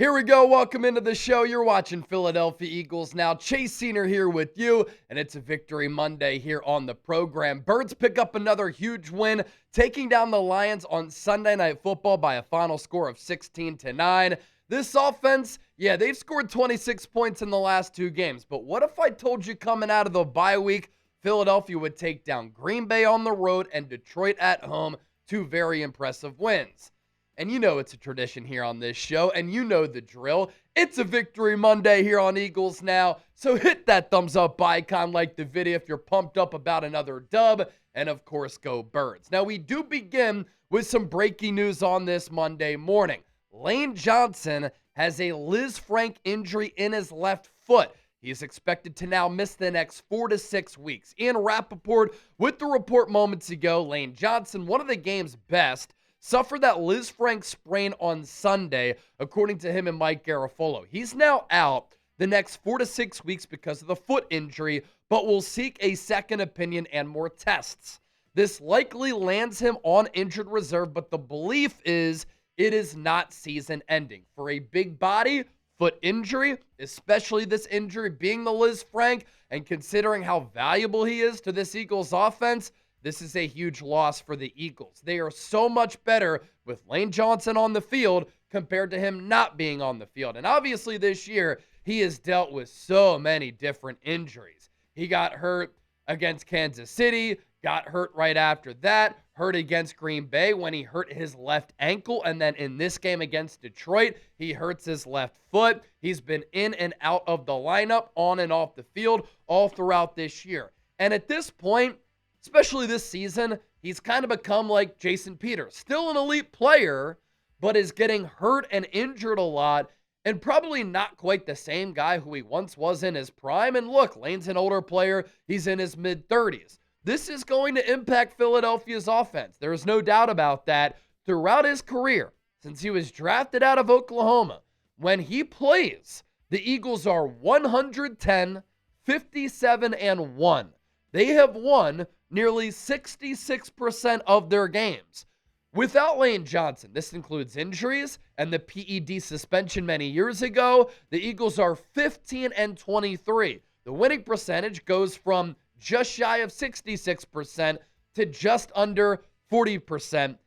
Here we go. Welcome into the show. You're watching Philadelphia Eagles Now. Chase Senior here with you, and it's a Victory Monday here on the program. Birds pick up another huge win, taking down the Lions on Sunday Night Football by a final score of 16-9. This offense, they've scored 26 points in the last two games, but what if I told you coming out of the bye week, Philadelphia would take down Green Bay on the road and Detroit at home, two very impressive wins. And you know it's a tradition here on this show, and you know the drill. It's a Victory Monday here on Eagles Now, so hit that thumbs up icon, like the video if you're pumped up about another dub, and of course, go Birds. Now, we do begin with some breaking news on this Monday morning. Lane Johnson has a Liz Frank injury in his left foot. He is expected to now miss the next 4 to 6 weeks. Ian Rappaport with the report moments ago. Lane Johnson, one of the game's best, suffered that Liz Frank sprain on Sunday, according to him and Mike Garafolo. He's now out the next 4 to 6 weeks because of the foot injury, but will seek a second opinion and more tests. This likely lands him on injured reserve, but the belief is it is not season ending. For a big body foot injury, especially this injury being the Liz Frank, and considering how valuable he is to this Eagles offense, this is a huge loss for the Eagles. They are so much better with Lane Johnson on the field compared to him not being on the field. And obviously this year, he has dealt with so many different injuries. He got hurt against Kansas City, got hurt right after that, hurt against Green Bay when he hurt his left ankle, and then in this game against Detroit, he hurts his left foot. He's been in and out of the lineup, on and off the field, all throughout this year. And at this point, especially this season, he's kind of become like Jason Peters. Still an elite player, but is getting hurt and injured a lot, and probably not quite the same guy who he once was in his prime. And look, Lane's an older player. He's in his mid-30s. This is going to impact Philadelphia's offense. There is no doubt about that. Throughout his career, since he was drafted out of Oklahoma, when he plays, the Eagles are 110, 57, and 1. They have won nearly 66% of their games. Without Lane Johnson, this includes injuries and the PED suspension many years ago, the Eagles are 15 and 23. The winning percentage goes from just shy of 66% to just under 40%,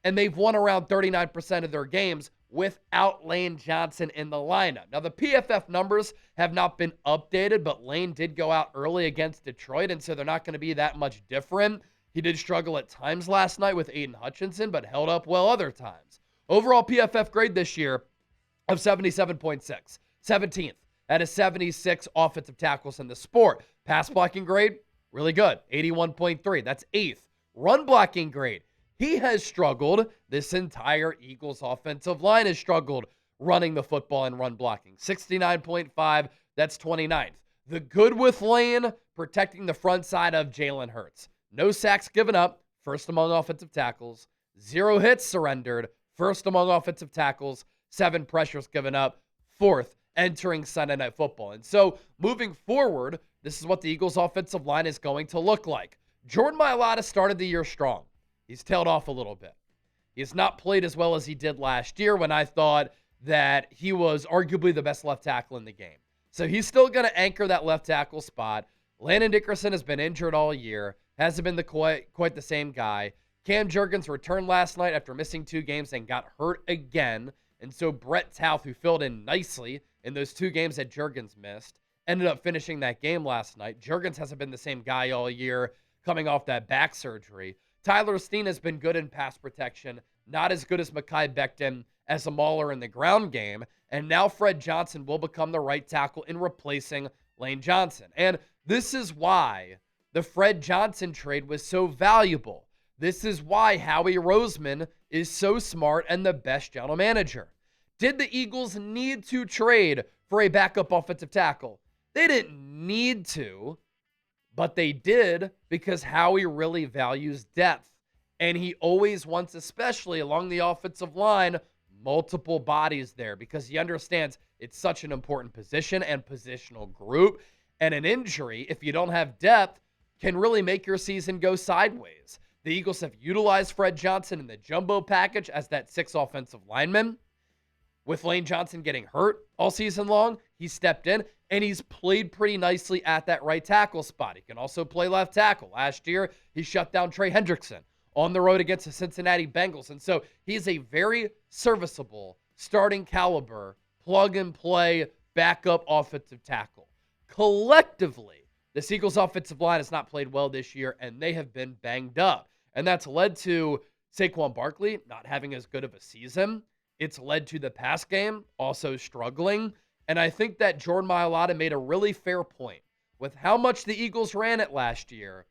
and they've won around 39% of their games without Lane Johnson in the lineup. Now, the PFF numbers have not been updated, but Lane did go out early against Detroit, and so they're not going to be that much different. He did struggle at times last night with Aiden Hutchinson, but held up well other times. Overall PFF grade this year of 77.6, 17th out of 76 offensive tackles in the sport. Pass blocking grade, really good, 81.3. That's 8th. Run blocking grade, he has struggled. This entire Eagles offensive line has struggled running the football and run blocking. 69.5, that's 29th. The good with Lane, protecting the front side of Jalen Hurts. No sacks given up, first among offensive tackles. 0 hits surrendered, first among offensive tackles. 7 pressures given up, 4th entering Sunday Night Football. And so moving forward, this is what the Eagles offensive line is going to look like. Jordan Mailata started the year strong. He's tailed off a little bit. He has not played as well as he did last year when I thought that he was arguably the best left tackle in the game. So he's still going to anchor that left tackle spot. Landon Dickerson has been injured all year. Hasn't been quite the same guy. Cam Jurgens returned last night after missing 2 games and got hurt again. And so Brett Touth, who filled in nicely in those 2 games that Jurgens missed, ended up finishing that game last night. Jurgens hasn't been the same guy all year coming off that back surgery. Tyler Steen has been good in pass protection, not as good as Mekhi Becton as a mauler in the ground game. And now Fred Johnson will become the right tackle in replacing Lane Johnson. And this is why the Fred Johnson trade was so valuable. This is why Howie Roseman is so smart and the best general manager. Did the Eagles need to trade for a backup offensive tackle? They didn't need to, but they did because Howie really values depth. And he always wants, especially along the offensive line, multiple bodies there because he understands it's such an important position and positional group. And an injury, if you don't have depth, can really make your season go sideways. The Eagles have utilized Fred Johnson in the jumbo package as that 6th offensive lineman. With Lane Johnson getting hurt all season long, he stepped in, and he's played pretty nicely at that right tackle spot. He can also play left tackle. Last year, he shut down Trey Hendrickson on the road against the Cincinnati Bengals. And so he's a very serviceable, starting caliber, plug-and-play, backup offensive tackle. Collectively, the Eagles' offensive line has not played well this year, and they have been banged up. And that's led to Saquon Barkley not having as good of a season. It's led to the pass game also struggling. And I think that Jordan Mailata made a really fair point with how much the Eagles ran it last year.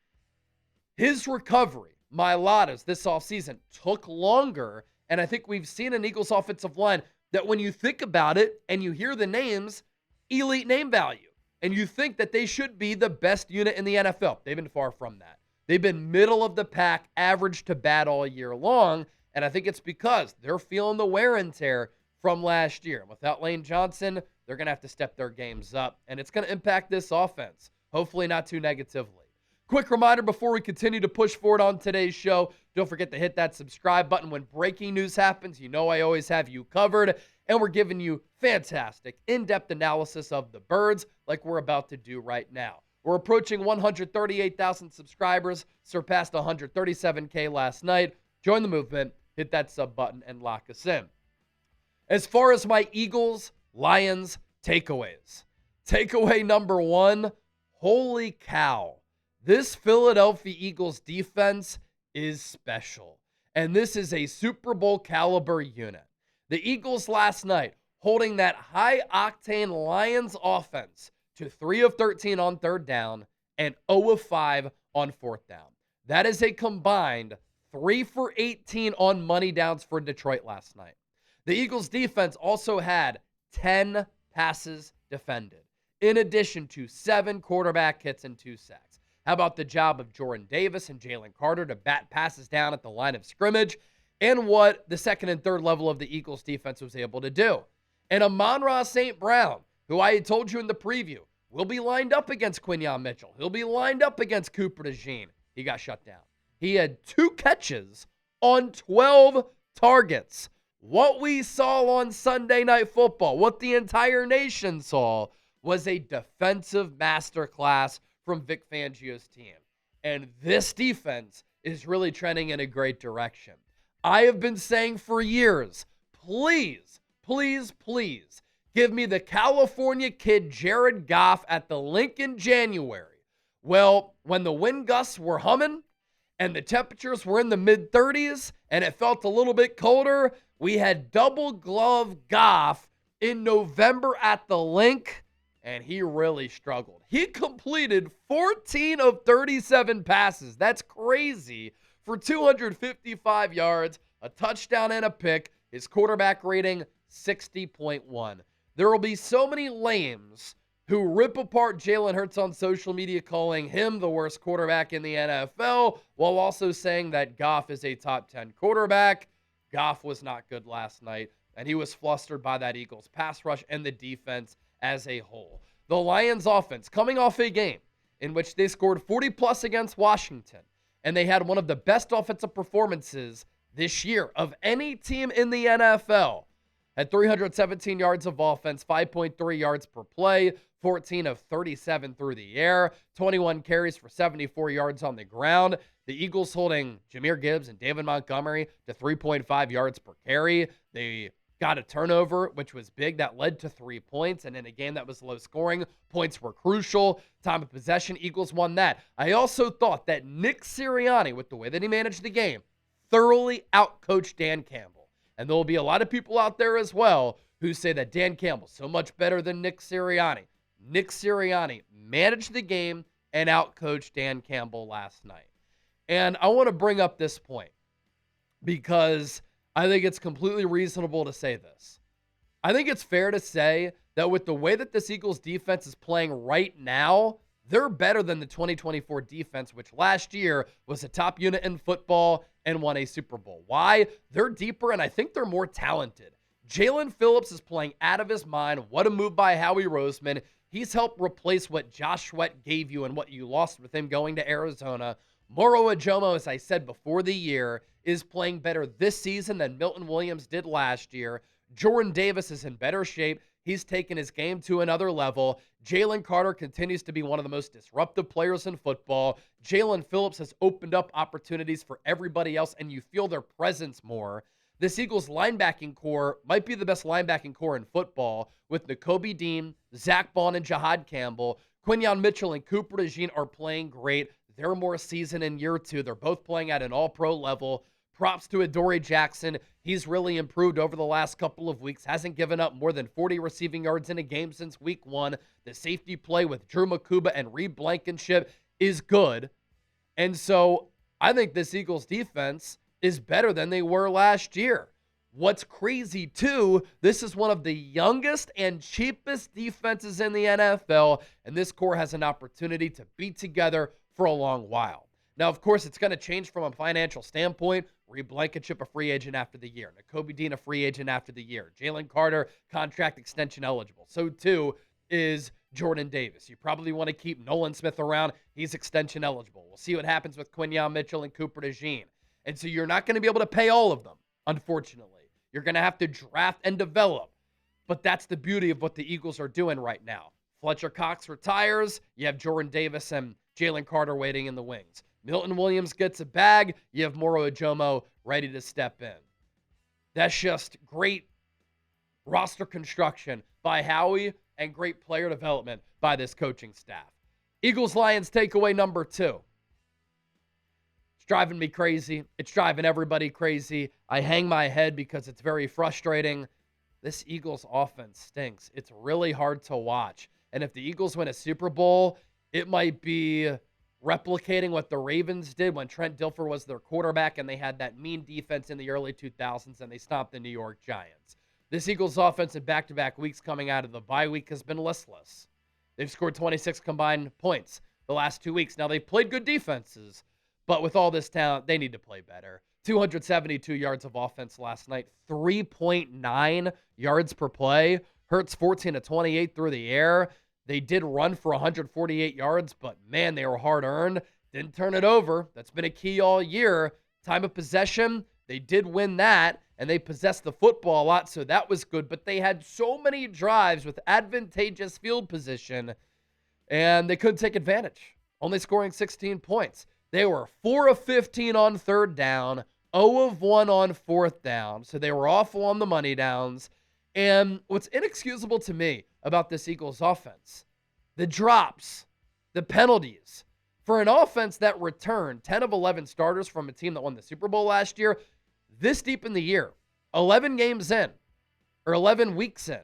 His recovery, Mailata's this offseason, took longer. And I think we've seen an Eagles offensive line that when you think about it and you hear the names, elite name value. And you think that they should be the best unit in the NFL. They've been far from that. They've been middle of the pack, average to bad all year long. And I think it's because they're feeling the wear and tear from last year. Without Lane Johnson, they're going to have to step their games up. And it's going to impact this offense. Hopefully not too negatively. Quick reminder before we continue to push forward on today's show, don't forget to hit that subscribe button when breaking news happens. You know I always have you covered. And we're giving you fantastic, in-depth analysis of the Birds like we're about to do right now. We're approaching 138,000 subscribers, surpassed 137K last night. Join the movement, hit that sub button, and lock us in. As far as my Eagles, Lions takeaways. Takeaway number one, holy cow. This Philadelphia Eagles defense is special. And this is a Super Bowl caliber unit. The Eagles last night holding that high-octane Lions offense to 3 of 13 on third down and 0 of 5 on fourth down. That is a combined 3 for 18 on money downs for Detroit last night. The Eagles defense also had 10 passes defended, in addition to 7 quarterback hits and 2 sacks. How about the job of Jordan Davis and Jalen Carter to bat passes down at the line of scrimmage, and what the second and third level of the Eagles defense was able to do. And Amon-Ra St. Brown, who I had told you in the preview, will be lined up against Quinyon Mitchell. He'll be lined up against Cooper DeJean. He got shut down. He had 2 catches on 12 targets. What we saw on Sunday Night Football, what the entire nation saw, was a defensive masterclass from Vic Fangio's team. And this defense is really trending in a great direction. I have been saying for years, please, please, please, give me the California kid Jared Goff at the Link in January. Well, when the wind gusts were humming and the temperatures were in the mid-30s and it felt a little bit colder, we had double glove Goff in November at the Link, and he really struggled. He completed 14 of 37 passes. That's crazy. For 255 yards, a touchdown and a pick. His quarterback rating, 60.1. There will be so many lames who rip apart Jalen Hurts on social media, calling him the worst quarterback in the NFL, while also saying that Goff is a top 10 quarterback. Goff was not good last night, and he was flustered by that Eagles pass rush and the defense as a whole. The Lions offense coming off a game in which they scored 40-plus against Washington, and they had one of the best offensive performances this year of any team in the NFL. Had 317 yards of offense, 5.3 yards per play, 14 of 37 through the air, 21 carries for 74 yards on the ground. The Eagles holding Jahmyr Gibbs and David Montgomery to 3.5 yards per carry. They got a turnover, which was big. That led to 3 points. And in a game that was low scoring, points were crucial. Time of possession, Eagles won that. I also thought that Nick Sirianni, with the way that he managed the game, thoroughly outcoached Dan Campbell. And there will be a lot of people out there as well who say that Dan Campbell's so much better than Nick Sirianni. Nick Sirianni managed the game and outcoached Dan Campbell last night. And I want to bring up this point because I think it's completely reasonable to say this. I think it's fair to say that with the way that this Eagles defense is playing right now, they're better than the 2024 defense, which last year was a top unit in football and won a Super Bowl. Why? They're deeper, and I think they're more talented. Jaelan Phillips is playing out of his mind. What a move by Howie Roseman. He's helped replace what Josh Sweat gave you and what you lost with him going to Arizona. Moro Ojomo, as I said before the year, is playing better this season than Milton Williams did last year. Jordan Davis is in better shape. He's taken his game to another level. Jalen Carter continues to be one of the most disruptive players in football. Jaelan Phillips has opened up opportunities for everybody else, and you feel their presence more. This Eagles linebacking core might be the best linebacking core in football, with Nakobe Dean, Zach Bond, and Jahad Campbell. Quinyon Mitchell and Cooper DeJean are playing great. They're more seasoned in year two. They're both playing at an all-pro level. Props to Adoree Jackson. He's really improved over the last couple of weeks. Hasn't given up more than 40 receiving yards in a game since week one. The safety play with Drew Makuba and Reed Blankenship is good. And so I think this Eagles defense is better than they were last year. What's crazy, too, this is one of the youngest and cheapest defenses in the NFL, and this core has an opportunity to be together for a long while. Now, of course, it's going to change from a financial standpoint. Reed Blankenship, a free agent after the year. Nakobe Dean, a free agent after the year. Jalen Carter, contract extension eligible. So, too, is Jordan Davis. You probably want to keep Nolan Smith around. He's extension eligible. We'll see what happens with Quinyon Mitchell and Cooper DeJean. And so you're not going to be able to pay all of them, unfortunately. You're going to have to draft and develop. But that's the beauty of what the Eagles are doing right now. Fletcher Cox retires. You have Jordan Davis and Jalen Carter waiting in the wings. Milton Williams gets a bag. You have Moro Ojomo ready to step in. That's just great roster construction by Howie and great player development by this coaching staff. Eagles-Lions takeaway number 2. It's driving me crazy. It's driving everybody crazy. I hang my head because it's very frustrating. This Eagles offense stinks. It's really hard to watch. And if the Eagles win a Super Bowl, it might be replicating what the Ravens did when Trent Dilfer was their quarterback and they had that mean defense in the early 2000s and they stopped the New York Giants. This Eagles offense in back-to-back weeks coming out of the bye week has been listless. They've scored 26 combined points the last 2 weeks. Now, they've played good defenses, but with all this talent, they need to play better. 272 yards of offense last night, 3.9 yards per play. Hurts 14 of 28 through the air. They did run for 148 yards, but man, they were hard-earned. Didn't turn it over. That's been a key all year. Time of possession, they did win that, and they possessed the football a lot, so that was good. But they had so many drives with advantageous field position, and they couldn't take advantage, only scoring 16 points. They were 4 of 15 on third down, 0 of 1 on fourth down, so they were awful on the money downs. And what's inexcusable to me about this Eagles offense, the drops, the penalties. For an offense that returned 10 of 11 starters from a team that won the Super Bowl last year, this deep in the year, 11 games in, or 11 weeks in,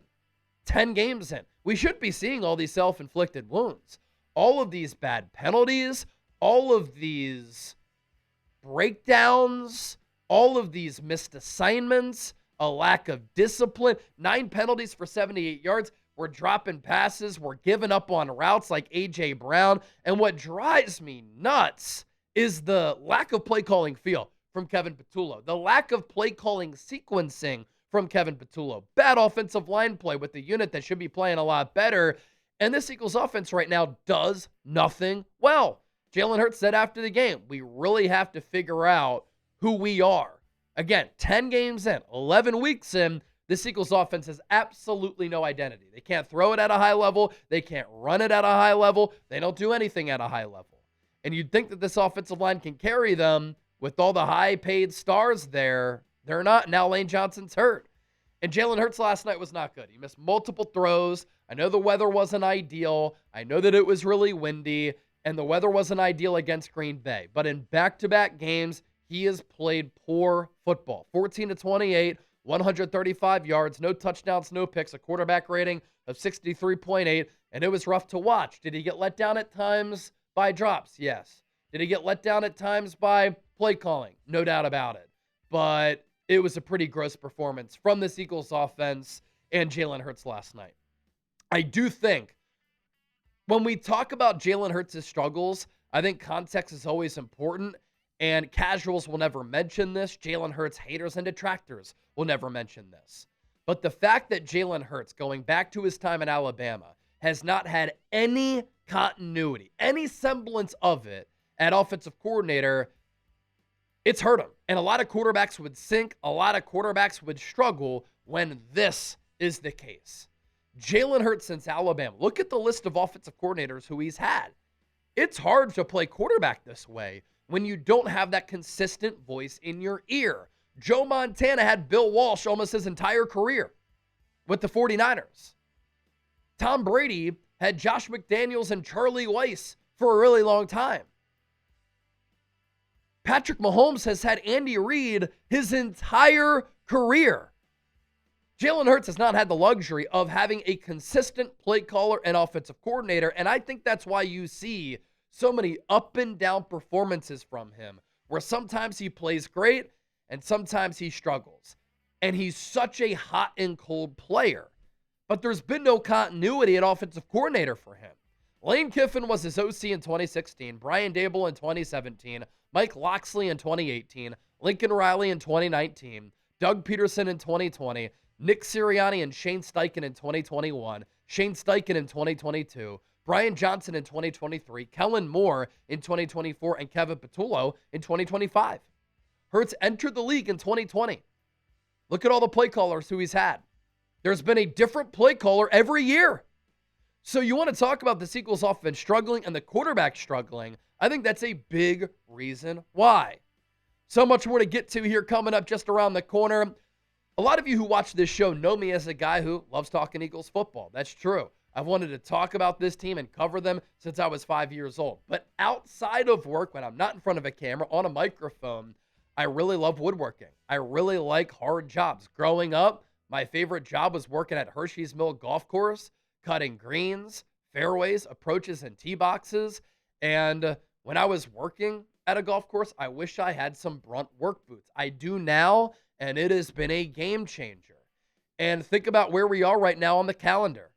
10 games in, we should be seeing all these self-inflicted wounds. All of these bad penalties, all of these breakdowns, all of these missed assignments, a lack of discipline, 9 penalties for 78 yards. We're dropping passes. We're giving up on routes like A.J. Brown. And what drives me nuts is the lack of play calling feel from Kevin Patullo, the lack of play calling sequencing from Kevin Patullo. Bad offensive line play with the unit that should be playing a lot better. And this Eagles offense right now does nothing well. Jalen Hurts said after the game, we really have to figure out who we are. Again, 10 games in, 11 weeks in, this Eagles offense has absolutely no identity. They can't throw it at a high level. They can't run it at a high level. They don't do anything at a high level. And you'd think that this offensive line can carry them with all the high-paid stars there. They're not. Now Lane Johnson's hurt. And Jalen Hurts last night was not good. He missed multiple throws. I know the weather wasn't ideal. I know that it was really windy, and the weather wasn't ideal against Green Bay. But in back-to-back games, he has played poor football. 14 to 28, 135 yards, no touchdowns, no picks, a quarterback rating of 63.8, and it was rough to watch. Did he get let down at times by drops? Yes. Did he get let down at times by play calling? No doubt about it. But it was a pretty gross performance from this Eagles offense and Jalen Hurts last night. I do think when we talk about Jalen Hurts' struggles, I think context is always important. And casuals will never mention this. Jalen Hurts haters and detractors will never mention this. But the fact that Jalen Hurts, going back to his time in Alabama, has not had any continuity, any semblance of it at offensive coordinator, it's hurt him. And a lot of quarterbacks would sink. A lot of quarterbacks would struggle when this is the case. Jalen Hurts since Alabama. Look at the list of offensive coordinators who he's had. It's hard to play quarterback this way when you don't have that consistent voice in your ear. Joe Montana had Bill Walsh almost his entire career with the 49ers. Tom Brady had Josh McDaniels and Charlie Weiss for a really long time. Patrick Mahomes has had Andy Reid his entire career. Jalen Hurts has not had the luxury of having a consistent play caller and offensive coordinator, and I think that's why you see so many up and down performances from him, where sometimes he plays great and sometimes he struggles. And he's such a hot and cold player. But there's been no continuity at offensive coordinator for him. Lane Kiffin was his OC in 2016, Brian Daboll in 2017, Mike Locksley in 2018, Lincoln Riley in 2019, Doug Peterson in 2020, Nick Sirianni and Shane Steichen in 2021, Shane Steichen in 2022, Brian Johnson in 2023, Kellen Moore in 2024, and Kevin Patullo in 2025. Hurts entered the league in 2020. Look at all the play callers who he's had. There's been a different play caller every year. So you want to talk about the Eagles offense struggling and the quarterback struggling. I think that's a big reason why. So much more to get to here coming up just around the corner. A lot of you who watch this show know me as a guy who loves talking Eagles football. That's true. I've wanted to talk about this team and cover them since I was 5 years old. But outside of work, when I'm not in front of a camera, on a microphone, I really love woodworking. I really like hard jobs. Growing up, my favorite job was working at Hershey's Mill Golf Course, cutting greens, fairways, approaches, and tee boxes. And when I was working at a golf course, I wish I had some Brunt work boots. I do now, and it has been a game changer. And think about where we are right now on the calendar.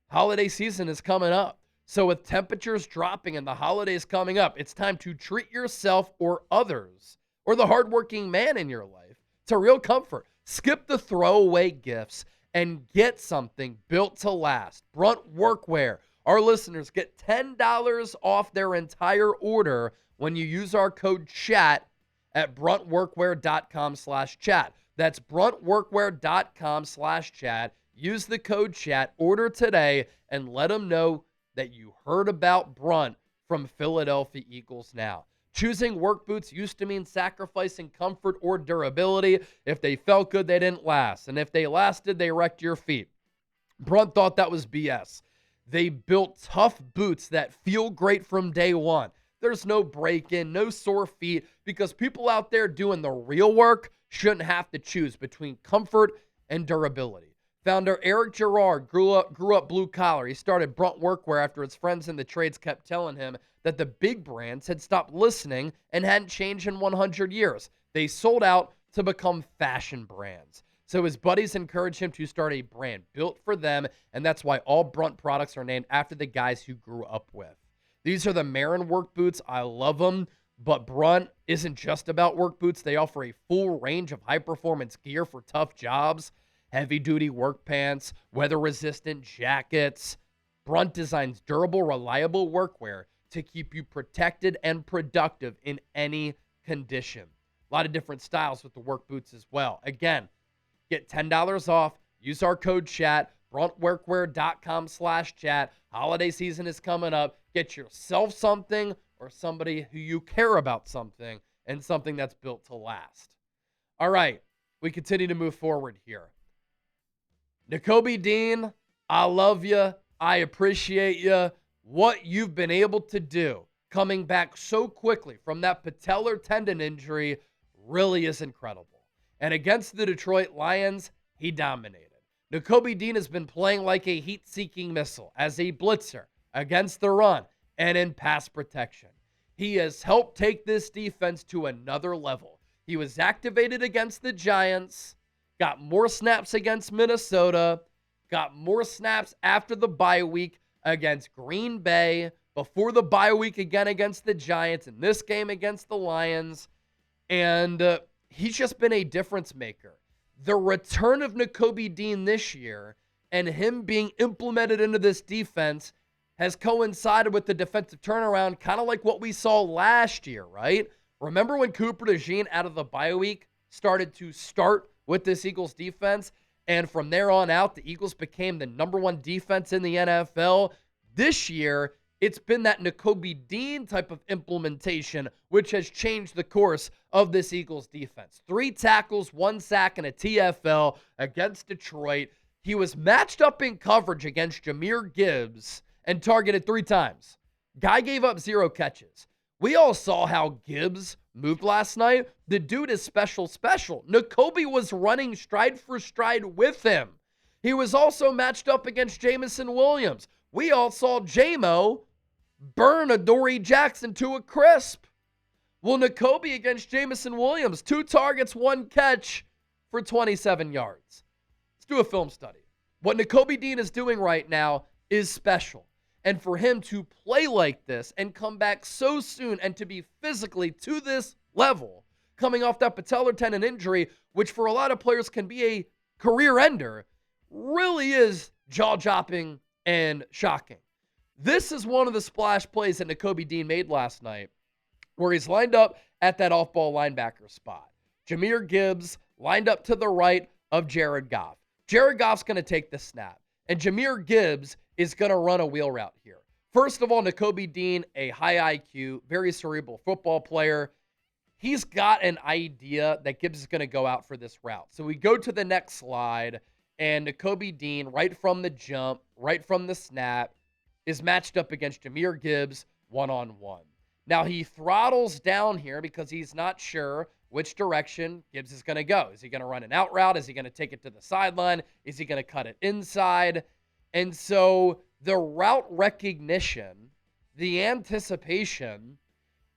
Holiday season is coming up. So with temperatures dropping and the holidays coming up, it's time to treat yourself or others, or the hardworking man in your life, to real comfort. Skip the throwaway gifts and get something built to last. Brunt Workwear. Our listeners get $10 off their entire order when you use our code CHAT at bruntworkwear.com/chat. That's bruntworkwear.com/chat. Use the code CHAT, order today, and let them know that you heard about Brunt from Philadelphia Eagles Now. Choosing work boots used to mean sacrificing comfort or durability. If they felt good, they didn't last. And if they lasted, they wrecked your feet. Brunt thought that was BS. They built tough boots that feel great from day one. There's no break-in, no sore feet, because people out there doing the real work shouldn't have to choose between comfort and durability. Founder Eric Gerard grew up blue collar. He started Brunt Workwear after his friends in the trades kept telling him that the big brands had stopped listening and hadn't changed in 100 years. They sold out to become fashion brands. So his buddies encouraged him to start a brand built for them, and that's why all Brunt products are named after the guys who grew up with. These are the Marin work boots. I love them, but Brunt isn't just about work boots. They offer a full range of high-performance gear for tough jobs, heavy-duty work pants, weather-resistant jackets. Brunt designs durable, reliable workwear to keep you protected and productive in any condition. A lot of different styles with the work boots as well. Again, get $10 off. Use our code CHAT, bruntworkwear.com/chat. Holiday season is coming up. Get yourself something or somebody who you care about something, and something that's built to last. All right, we continue to move forward here. Nakobe Dean, I love you. I appreciate you. What you've been able to do coming back so quickly from that patellar tendon injury really is incredible. And against the Detroit Lions, he dominated. Nakobe Dean has been playing like a heat-seeking missile as a blitzer against the run and in pass protection. He has helped take this defense to another level. He was activated against the Giants, got more snaps against Minnesota, got more snaps after the bye week against Green Bay, before the bye week again against the Giants, in this game against the Lions, and he's just been a difference maker. The return of Nakobe Dean this year and him being implemented into this defense has coincided with the defensive turnaround, kind of like what we saw last year, right? Remember when Cooper DeJean out of the bye week started with this Eagles defense? And from there on out, the Eagles became the number one defense in the NFL. This year, it's been that Nakobe Dean type of implementation, which has changed the course of this Eagles defense. 3 tackles, 1 sack, and a TFL against Detroit. He was matched up in coverage against Jahmyr Gibbs and targeted 3 times. Guy gave up 0 catches. We all saw how Gibbs moved last night. The dude is special. Nakobe was running stride for stride with him. He was also matched up against Jameson Williams. We all saw J-Mo burn Adoree Jackson to a crisp. Well, Nakobe against Jameson Williams, 2 targets, 1 catch for 27 yards. Let's do a film study. What Nakobe Dean is doing right now is special. And for him to play like this and come back so soon and to be physically to this level, coming off that patellar tendon injury, which for a lot of players can be a career ender, really is jaw-dropping and shocking. This is one of the splash plays that Nakobe Dean made last night, where he's lined up at that off-ball linebacker spot. Jahmyr Gibbs lined up to the right of Jared Goff. Jared Goff's going to take the snap, and Jahmyr Gibbs is going to run a wheel route here. First of all, Nakobe Dean, a high IQ, very cerebral football player. He's got an idea that Gibbs is going to go out for this route. So we go to the next slide, and Nakobe Dean, right from the jump, right from the snap, is matched up against Jahmyr Gibbs one-on-one. Now, he throttles down here because he's not sure which direction Gibbs is going to go. Is he going to run an out route? Is he going to take it to the sideline? Is he going to cut it inside? And so the route recognition, the anticipation,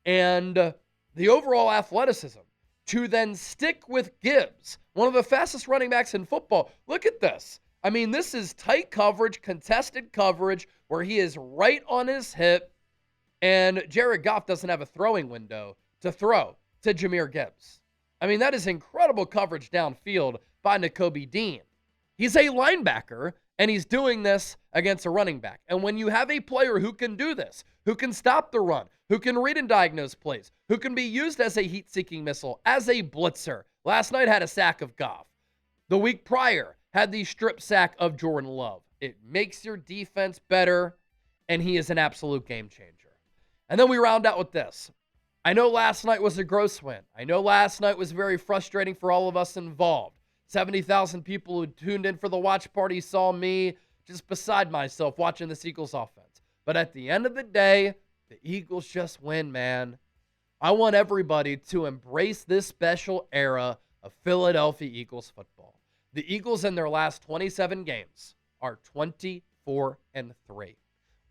and the overall athleticism to then stick with Gibbs, one of the fastest running backs in football. Look at this. I mean, this is tight coverage, contested coverage, where he is right on his hip, and Jared Goff doesn't have a throwing window to throw to Jahmyr Gibbs. I mean, that is incredible coverage downfield by Nakobe Dean. He's a linebacker, and he's doing this against a running back. And when you have a player who can do this, who can stop the run, who can read and diagnose plays, who can be used as a heat-seeking missile, as a blitzer, last night had a sack of Goff. The week prior had the strip sack of Jordan Love. It makes your defense better, and he is an absolute game changer. And then we round out with this. I know last night was a gross win. I know last night was very frustrating for all of us involved. 70,000 people who tuned in for the watch party saw me just beside myself watching this Eagles offense. But at the end of the day, the Eagles just win, man. I want everybody to embrace this special era of Philadelphia Eagles football. The Eagles in their last 27 games are 24-3.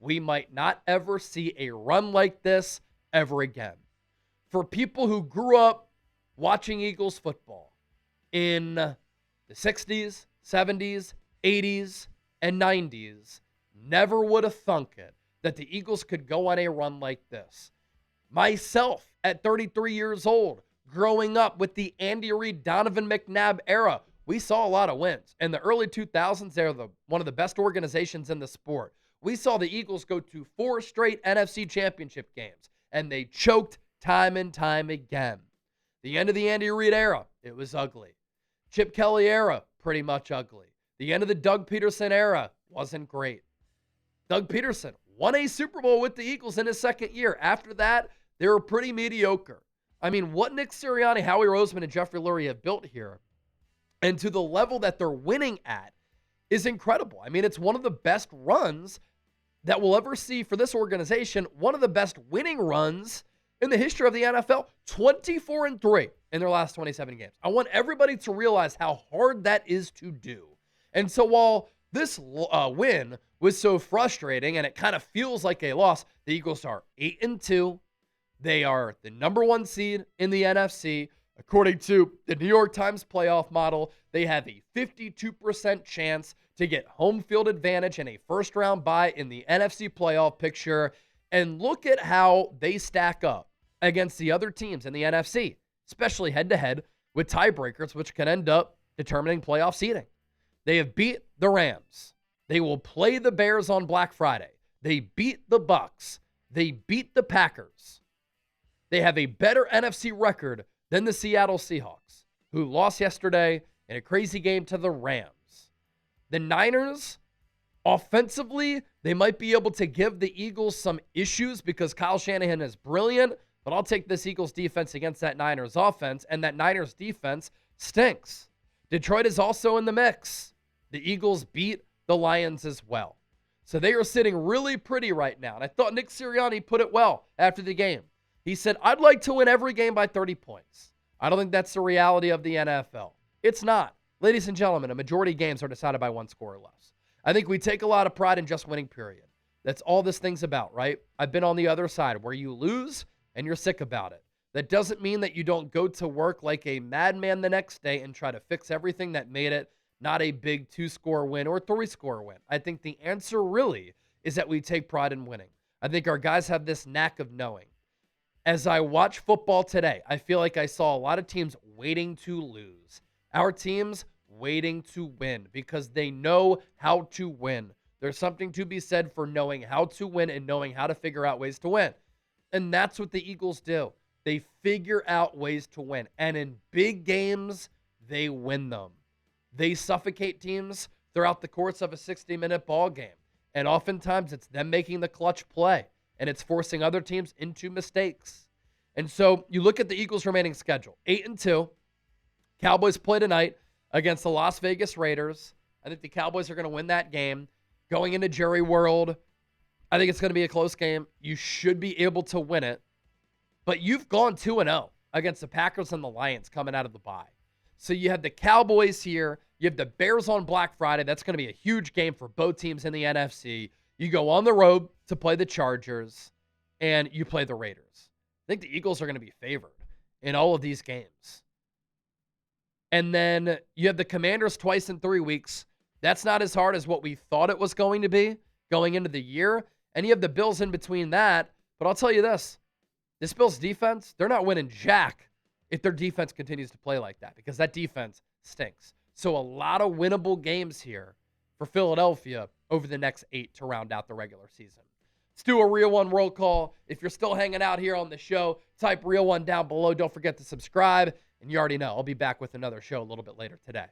We might not ever see a run like this ever again. For people who grew up watching Eagles football in the 60s, 70s, 80s, and 90s, never would have thunk it that the Eagles could go on a run like this. Myself, at 33 years old, growing up with the Andy Reid, Donovan McNabb era, we saw a lot of wins. In the early 2000s, they're one of the best organizations in the sport. We saw the Eagles go to 4 straight NFC championship games, and they choked time and time again. The end of the Andy Reid era, it was ugly. Chip Kelly era, pretty much ugly. The end of the Doug Peterson era wasn't great. Doug Peterson won a Super Bowl with the Eagles in his second year. After that, they were pretty mediocre. I mean, what Nick Sirianni, Howie Roseman, and Jeffrey Lurie have built here, and to the level that they're winning at, is incredible. I mean, it's one of the best runs that we'll ever see for this organization, one of the best winning runs in the history of the NFL, 24-3 in their last 27 games. I want everybody to realize how hard that is to do. And so while this win was so frustrating and it kind of feels like a loss, the Eagles are 8-2. They are the number 1 seed in the NFC. According to the New York Times playoff model, they have a 52% chance to get home field advantage and a first-round bye in the NFC playoff picture. And look at how they stack up against the other teams in the NFC, especially head-to-head with tiebreakers, which can end up determining playoff seeding. They have beat the Rams. They will play the Bears on Black Friday. They beat the Bucks. They beat the Packers. They have a better NFC record than the Seattle Seahawks, who lost yesterday in a crazy game to the Rams. The Niners, offensively, they might be able to give the Eagles some issues because Kyle Shanahan is brilliant, but I'll take this Eagles defense against that Niners offense, and that Niners defense stinks. Detroit is also in the mix. The Eagles beat the Lions as well. So they are sitting really pretty right now. And I thought Nick Sirianni put it well after the game. He said, I'd like to win every game by 30 points. I don't think that's the reality of the NFL. It's not. Ladies and gentlemen, a majority of games are decided by one score or less. I think we take a lot of pride in just winning, period. That's all this thing's about, right? I've been on the other side where you lose and you're sick about it. That doesn't mean that you don't go to work like a madman the next day and try to fix everything that made it not a big 2-score win or 3-score win. I think the answer really is that we take pride in winning. I think our guys have this knack of knowing. As I watch football today, I feel like I saw a lot of teams waiting to lose. Our teams waiting to win because they know how to win. There's something to be said for knowing how to win and knowing how to figure out ways to win. And that's what the Eagles do. They figure out ways to win. And in big games, they win them. They suffocate teams throughout the course of a 60-minute ball game. And oftentimes it's them making the clutch play. And it's forcing other teams into mistakes. And so you look at the Eagles' remaining schedule. 8-2. Cowboys play tonight against the Las Vegas Raiders. I think the Cowboys are going to win that game. Going into Jerry World, I think it's going to be a close game. You should be able to win it. But you've gone 2-0 against the Packers and the Lions coming out of the bye. So you have the Cowboys here. You have the Bears on Black Friday. That's going to be a huge game for both teams in the NFC. You go on the road to play the Chargers, and you play the Raiders. I think the Eagles are going to be favored in all of these games. And then you have the Commanders twice in 3 weeks. That's not as hard as what we thought it was going to be going into the year. And you have the Bills in between that. But I'll tell you this Bills defense, they're not winning jack if their defense continues to play like that because that defense stinks. So a lot of winnable games here for Philadelphia over the next 8 to round out the regular season. Let's do a Real One roll call. If you're still hanging out here on the show, type Real One down below. Don't forget to subscribe. And you already know, I'll be back with another show a little bit later today.